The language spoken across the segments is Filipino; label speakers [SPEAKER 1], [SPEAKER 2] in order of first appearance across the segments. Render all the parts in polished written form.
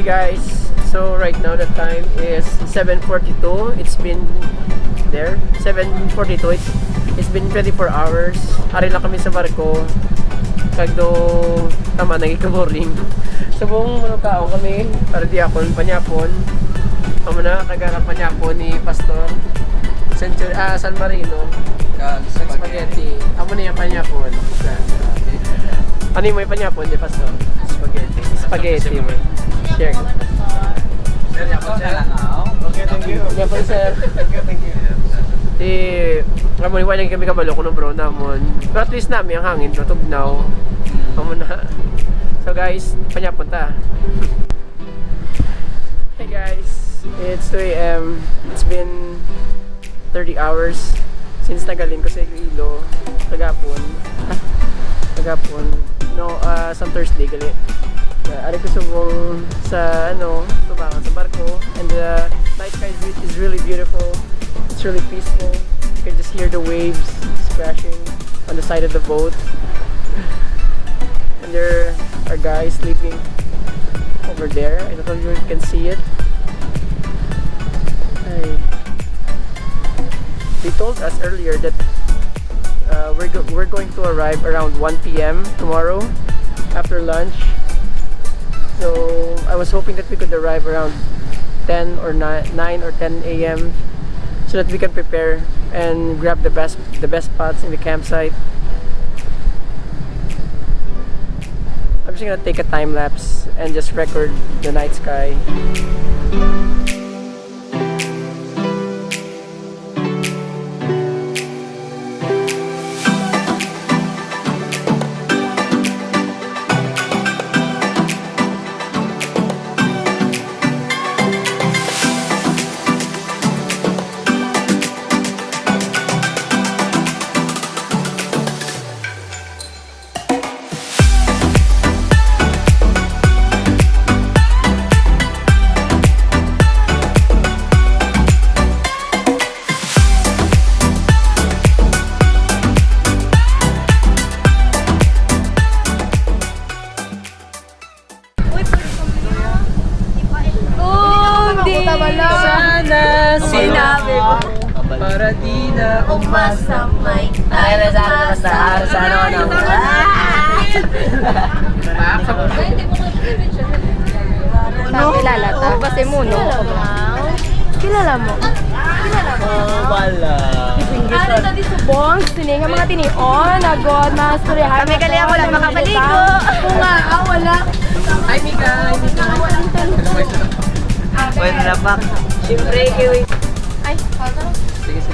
[SPEAKER 1] guys, so right now the time is 7:42. It's been there 7:42. It's been 24 hours. Ari lang kami sa barko. Kagdo tama nagika-boring. So buong manukao kami para di ako panyapon. Amo na kagara panyapon ni Pastor San Marino. Spaghetti. Amo na yung panyapon. Ano yung may panyapon di Pastor? Spaghetti. Spaghetti mo. Share.
[SPEAKER 2] Sir, yapon sir. Okay, thank you.
[SPEAKER 1] Yapon sir.
[SPEAKER 2] Thank you.
[SPEAKER 1] Amo ni wala kami kabalo kuno bro namon. Pero at least nami ang hangin do tugnaw. Amo na. So guys, panyapon ta. Hey guys, it's 2 AM. It's been 30 hours since nagaling ko sa Iloilo kagapon. No, some Thursday gali. Ari ko subong sa tubangan sa barko, and the night sky is really beautiful. It's really peaceful. You can just hear the waves crashing on the side of the boat. And there are guys sleeping over there. I don't know if you can see it. They told us earlier that we're going to arrive around 1 PM tomorrow after lunch. So I was hoping that we could arrive around 10 or 9 or 10 AM so that we can prepare and grab the best spots in the campsite. I'm just gonna take a time lapse and just record the night sky. Sana sinabi mo para di na
[SPEAKER 3] umasamay.
[SPEAKER 1] Ay, basta sa ano.
[SPEAKER 3] Kilala ta? Basta mo, no? Kilala mo?
[SPEAKER 1] Wala.
[SPEAKER 3] Ano ito di subong? Sininga mga tinion. Agod, mga storyahan. Kami kali ako lang makapaligo. Oo nga, wala.
[SPEAKER 1] Hi, Mika.
[SPEAKER 2] Pwede na pa.
[SPEAKER 1] Siyempre, kiwi.
[SPEAKER 3] Ay, pagod.
[SPEAKER 1] Sige.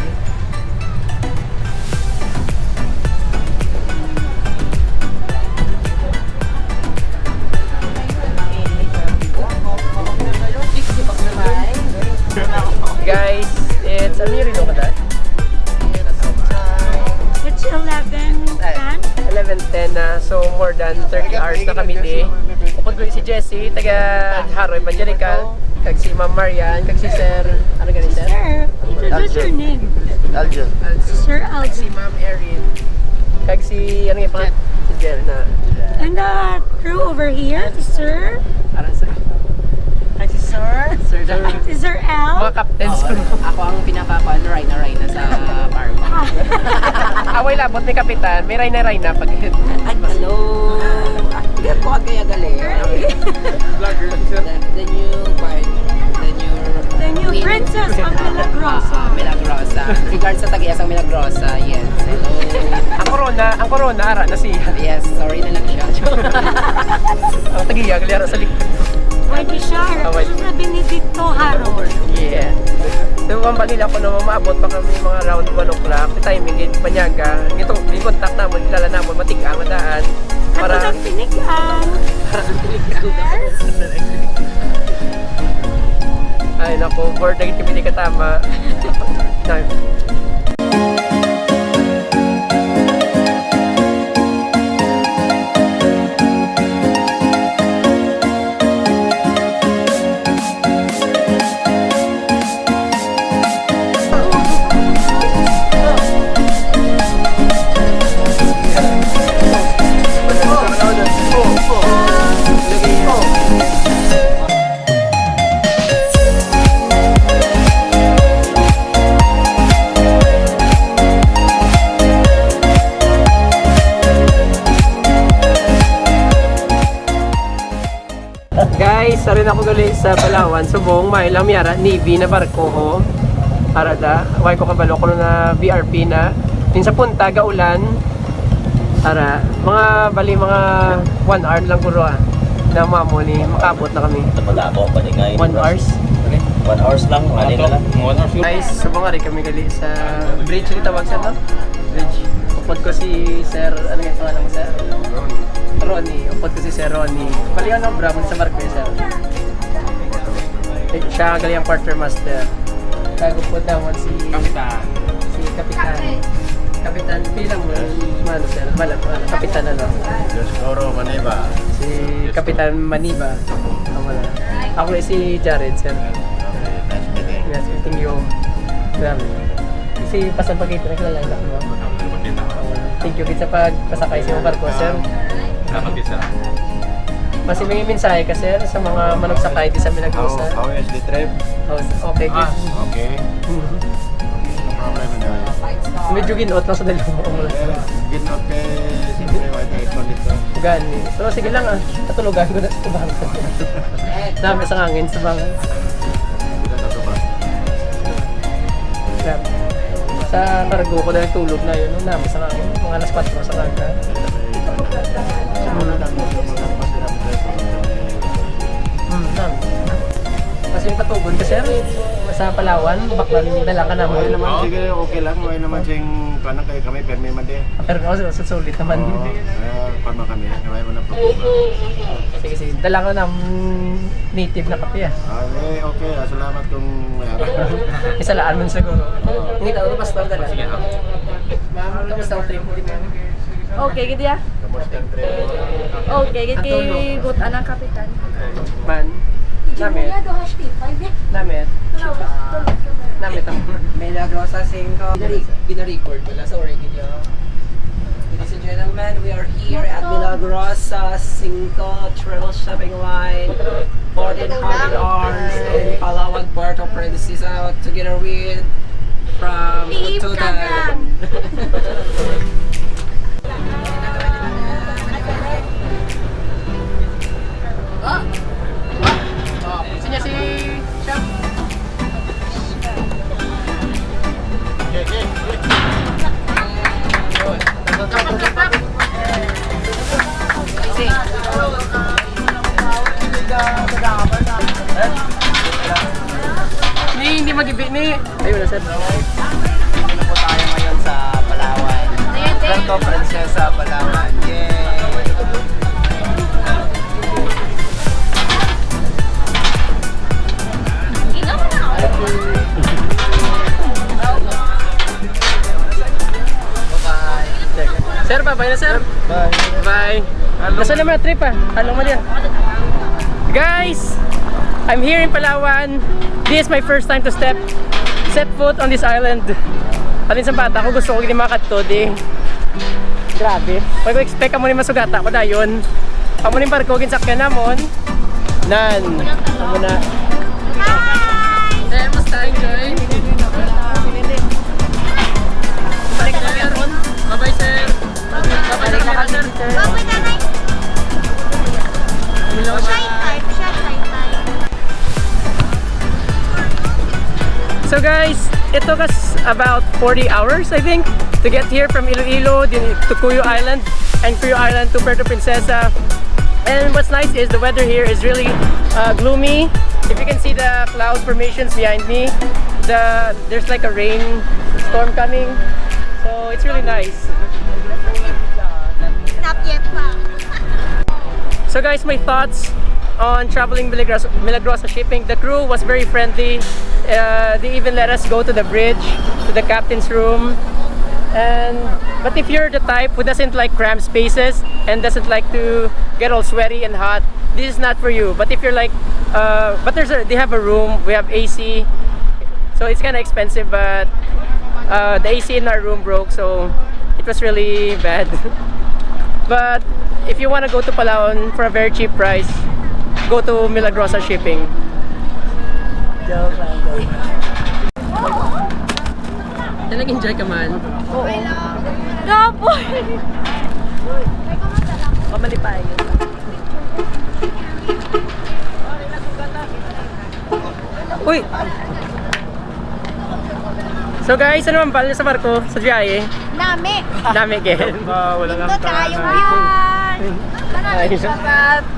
[SPEAKER 1] Guys, it's Amirino ka dad?
[SPEAKER 3] It's 11:10.
[SPEAKER 1] 11:10 na, so more than 30 hours na kami di. Upod ko si Jessie, taga Haroy Evangelical, kag si Ma'am Marian, kag si Sir, ano gani Sir?
[SPEAKER 3] Sir, what's your name?
[SPEAKER 2] Aljo.
[SPEAKER 3] Sir
[SPEAKER 1] Kag si
[SPEAKER 3] Alvin.
[SPEAKER 1] Ma'am Erin, kag si, ano nga pa? Si Jel na.
[SPEAKER 3] And the crew over here, Sir.
[SPEAKER 1] Arang sa. Kag si Sir.
[SPEAKER 3] Si Sir Al.
[SPEAKER 1] Mga captains ko.
[SPEAKER 4] Ako ang pinakakuan Rayna sa barko.
[SPEAKER 1] Away labot may kapitan, may Rayna pag
[SPEAKER 4] Ay, hello! Hindi po kaya galing. The
[SPEAKER 3] The new princess of Milagrosa.
[SPEAKER 4] Milagrosa. Regards sa Tagiasang Milagrosa, yes. Hello.
[SPEAKER 1] ang corona ara na siya.
[SPEAKER 4] Yes, sorry na lang siya.
[SPEAKER 1] Ang tagiya gali sa likod.
[SPEAKER 3] Pwede siya. Ito sa Benedicto Harold.
[SPEAKER 1] Yeah. So, ang nila ko na maabot pa kami mga around 1 o'clock. The timing, panyaga. Itong i-contact namin, kilala namin, matiga, madaan.
[SPEAKER 3] Para ang tinigaan.
[SPEAKER 1] Ay, naku, board na hindi ka tama. sa Palawan, subong may lang miyara Navy na barko ho. Para da, way ko kabalo ko na BRP na. Din sa punta gaulan. Para mga bali mga 1 hour lang kuro na mamo ni makabot na kami.
[SPEAKER 2] Madabo pa din ngayon.
[SPEAKER 1] 1 hours.
[SPEAKER 2] 1 hours lang, ali na lang. 1 hours.
[SPEAKER 1] Guys, subong nga rin kami gali sa bridge ni tawag siya no? Bridge. Upod ko si Sir, ano yung pangalan mo Sir? Ronnie. Upod ko si Sir Ronnie. Bali ano Brahman sa barko Sir. Siya gali ang quartermaster. Tago po naman si Kapitan. Kapitan, pilang mo ano Sir? Kapitan ano?
[SPEAKER 2] Joscoro Maniba.
[SPEAKER 1] Si Kapitan Maniba. Wala. Ako si Jared Sir. Yes, meeting you. Grabe. Kasi pasan pagkita na kilala mo. Thank you sa pagpasakay sa barko, sir. Mas may mensahe ka, sir, sa mga manugsakay di sa Milagrosa.
[SPEAKER 2] How is the trip?
[SPEAKER 1] Okay, good.
[SPEAKER 2] Okay. No problem na.
[SPEAKER 1] Medyo ginoot lang sa dalawa.
[SPEAKER 2] Ginot kay siyempre white ito dito.
[SPEAKER 1] Gani. Pero sige lang katulugan ko na sa bangko. Dami sa hangin sa bangko. Grabe. Sa cargo ko dahil tulog na yun, nung namin sa hangin, mga alas 4 sa karga. Nami. Kasi yung katugon ka, sir, sa Palawan, baklan dala ka naman.
[SPEAKER 2] Okay naman, sige, okay lang. Okay naman siyang panang kayo kami, permi man din.
[SPEAKER 1] Pero ako susulit naman.
[SPEAKER 2] Parma kami, kami mo na problema.
[SPEAKER 1] Sige, sige. Dala ka ng native na kape ah.
[SPEAKER 2] Okay, salamat kung mayara.
[SPEAKER 1] Isalaan mo siguro. Hindi ka, basta ang dala. Sige, ma'am, kamusta ang trip mo?
[SPEAKER 3] Okay, gid ya.
[SPEAKER 2] Kamusta ang trip?
[SPEAKER 3] Okay, gid kay butan ang kapitan.
[SPEAKER 1] Man, namit. Namit. Namit ang
[SPEAKER 4] Milagrosa 5. Gina-record pala sa original. Ladies and gentlemen, we are here at Milagrosa 5 Travel Shopping Line, 1400 Arms in Palawan, Puerto Princesa, together with from Tutan.
[SPEAKER 1] Sinya si Chef. Hindi mag-ibig ni. Ayun na sir.
[SPEAKER 4] Dito po tayo ngayon sa Palawan. Puerto Princesa, Palawan. Yay!
[SPEAKER 1] Sir, bye na sir.
[SPEAKER 2] Bye.
[SPEAKER 1] Bye. Nasaan naman ang trip ah? Halong man yan. Guys, I'm here in Palawan. This is my first time to set foot on this island. Alin sa bata ko gusto ko gini makadto di. Grabe. Pag ko expect ka mo ni masugata ko dayon. Amo ni barko ginsakyan namon. Nan. Amo na. Hi. Sir, musta enjoy? Balik na meron. Bye-bye sir. Balik na kami sir.
[SPEAKER 5] Bye-bye nanay. Shy type.
[SPEAKER 1] So guys, it took us about 40 hours I think to get here from Iloilo to Cuyo Island and Cuyo Island to Puerto Princesa. And what's nice is the weather here is really gloomy. If you can see the cloud formations behind me, there's like a rain storm coming. So it's really nice.
[SPEAKER 5] Not yet pa.
[SPEAKER 1] So guys, my thoughts on traveling Milagrosa shipping. The crew was very friendly. They even let us go to the bridge, to the captain's room. But if you're the type who doesn't like cramped spaces and doesn't like to get all sweaty and hot, this is not for you. But if you're like, they have a room, we have AC, so it's kind of expensive. But the AC in our room broke, so it was really bad. But if you want to go to Palawan for a very cheap price, go to Milagrosa shipping. Nag-enjoy ka man?
[SPEAKER 3] Oo. Gapoy! Pamalipay.
[SPEAKER 1] Uy! So guys, ano naman pala sa barko? Sa biyahe?
[SPEAKER 5] Nami.
[SPEAKER 1] Dami again.
[SPEAKER 2] Wala
[SPEAKER 5] Ito tayong view.
[SPEAKER 1] Ay,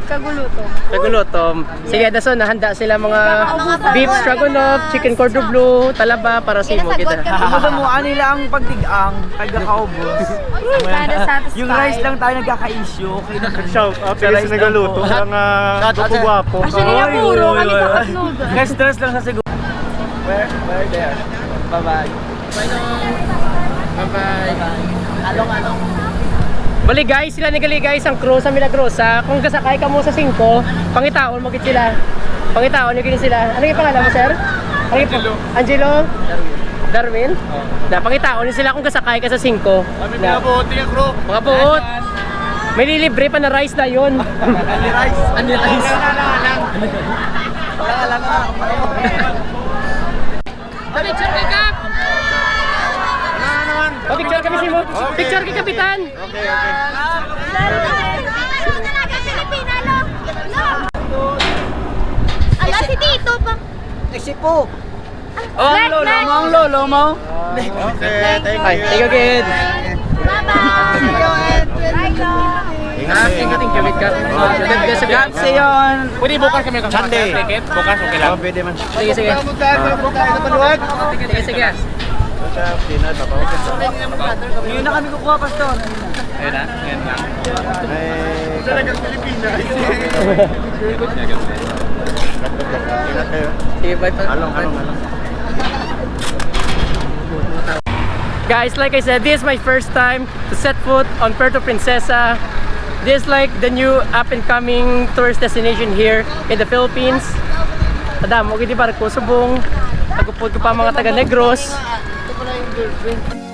[SPEAKER 3] Kagulutom.
[SPEAKER 1] Nagulutom. Sige, daso, nahanda sila mga beef stroganoff, chicken cordon bleu, talaba para sa imo kita.
[SPEAKER 2] Madamuan nila ang pagtigang, kagakaubos. Yung rice lang tayo nagkaka-issue. Okay na.
[SPEAKER 6] Shout out sa rice nagaluto. Ang guwapo.
[SPEAKER 3] Actually, yung puro kami sa cup noodle.
[SPEAKER 2] Ka-stress lang sa siguro. We're there. Bye-bye.
[SPEAKER 1] Bye-bye. Along. Bali guys, sila nigali guys ang crew sa Milagrosa. Kung kasakay ka mo sa 5, pangitaon mo gid sila. Pangitaon niyo gid sila. Ano yung pangalan mo, sir? Angelo. Angelo? Darwin. Da pangitaon niyo sila kung kasakay ka sa 5.
[SPEAKER 6] Mga buot yung crew.
[SPEAKER 1] Mga buot. May lilibre pa na rice na yon. Ani rice. Picture kay Kap. Picture kami si mo. Picture kay Kapitan.
[SPEAKER 6] Okay.
[SPEAKER 5] Ala, si Tito pa.
[SPEAKER 2] Exipo. Oh, ang lolo mo.
[SPEAKER 6] Okay, thank
[SPEAKER 1] Hi, thank you kid. Thank you wait ka.
[SPEAKER 2] Kasi yun.
[SPEAKER 6] Pwede bukas kami kang Sunday. Bukas okay lang. Pwede man.
[SPEAKER 1] Sige. Sige.
[SPEAKER 2] Ngayon na kami kukuha, Pastor.
[SPEAKER 6] Ayun na. Ngayon lang. Talagang Pilipinas.
[SPEAKER 1] Sige, bye pa.
[SPEAKER 6] Along.
[SPEAKER 1] Guys, like I said, this is my first time to set foot on Puerto Princesa. This is like the new up-and-coming tourist destination here in the Philippines. Madam, okay di ba? Subong. Nagupod ko pa mga taga Negros. Ito pala yung girlfriend.